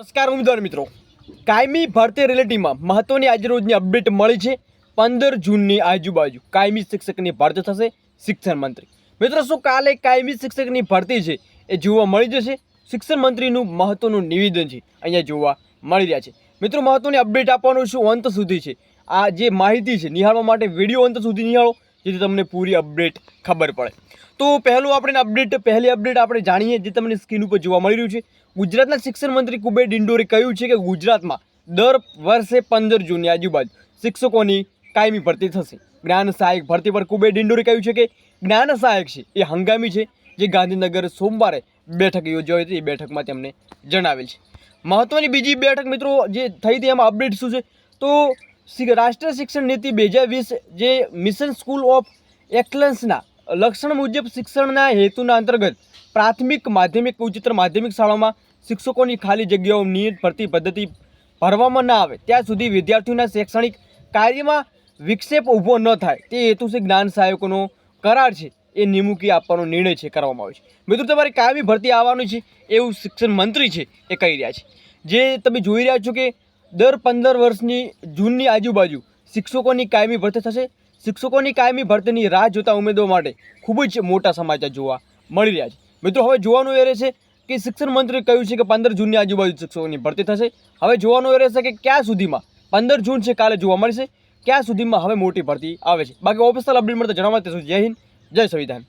નમસ્કાર ઉમેદવાર મિત્રો, કાયમી ભરતી રિલેટીમાં મહત્વની આજરોજની અપડેટ મળી છે। 15 જૂનની આજુબાજુ કાયમી શિક્ષકની ભરતી થશે। શિક્ષણ મંત્રી મિત્રો, શું કાલે કાયમી શિક્ષકની ભરતી છે એ જોવા મળી જશે? શિક્ષણ મંત્રીનું મહત્વનું નિવેદન છે અહીંયા જોવા મળી રહ્યા છે। મિત્રો, મહત્વની અપડેટ આપવાનું શું અંત સુધી છે, આ જે માહિતી છે નિહાળવા માટે વિડીયો અંત સુધી નિહાળો, જેથી તમને પૂરી અપડેટ ખબર પડે। તો પહેલી અપડેટ આપણે જાણીએ, જે તમને સ્ક્રીન ઉપર જોવા મળી રહ્યું છે। ગુજરાતના શિક્ષણ મંત્રી કુબેર ડિંડોરે કહ્યું છે કે ગુજરાતમાં દર વર્ષે 15 જૂનની આજુબાજુ શિક્ષકોની કાયમી ભરતી થશે। જ્ઞાન સહાયક ભરતી પર કુબેર ડિંડોરે કહ્યું છે કે જ્ઞાન સહાયક છે એ હંગામી છે, જે ગાંધીનગર સોમવારે બેઠક યોજાઈ હતી, એ બેઠકમાં તેમણે જણાવેલ છે। મહત્વની બીજી બેઠક મિત્રો જે થઈ હતી, એમાં અપડેટ શું છે તો રાષ્ટ્રીય શિક્ષણ નીતિ 2020 જે મિશન સ્કૂલ ઓફ એક્સલન્સના લક્ષણ મુજબ શિક્ષણના હેતુના અંતર્ગત પ્રાથમિક, માધ્યમિક, ઉચ્ચતર માધ્યમિક શાળાઓમાં શિક્ષકોની ખાલી જગ્યાઓ નિયત ભરતી પદ્ધતિ ભરવામાં ના આવે ત્યાં સુધી વિદ્યાર્થીઓના શૈક્ષણિક કાર્યમાં વિક્ષેપ ઊભો ન થાય તે હેતુથી જ્ઞાન સહાયકોનો કરાર છે એ નિમણૂકી આપવાનો નિર્ણય છે કરવામાં આવ્યો છે। મિત્રો, તમારી કાયમી ભરતી આવવાની છે એવું શિક્ષણ મંત્રી છે એ કહી રહ્યા છે। જે તમે જોઈ રહ્યા છો કે દર 15 વર્ષની જૂનની આજુબાજુ શિક્ષકોની કાયમી ભરતી થશે। શિક્ષકોની કાયમી ભરતીની રાહ જોતા ઉમેદવારો માટે ખૂબ જ મોટા સમાચાર જોવા મળી રહ્યા છે। મિત્રો, હવે જોવાનું એ રહેશે કે શિક્ષણ મંત્રીએ કહ્યું છે કે 15 જૂનની આજુબાજુ શિક્ષકોની ભરતી થશે। હવે જોવાનું એ રહેશે કે ક્યાં સુધીમાં 15 જૂન છે કાલે જોવા મળશે, ક્યાં સુધીમાં હવે મોટી ભરતી આવે છે। બાકી ઓફિશિયલ અપડેટ મળતા જણાવવા, જય હિન્દ, જય સંવિધાન।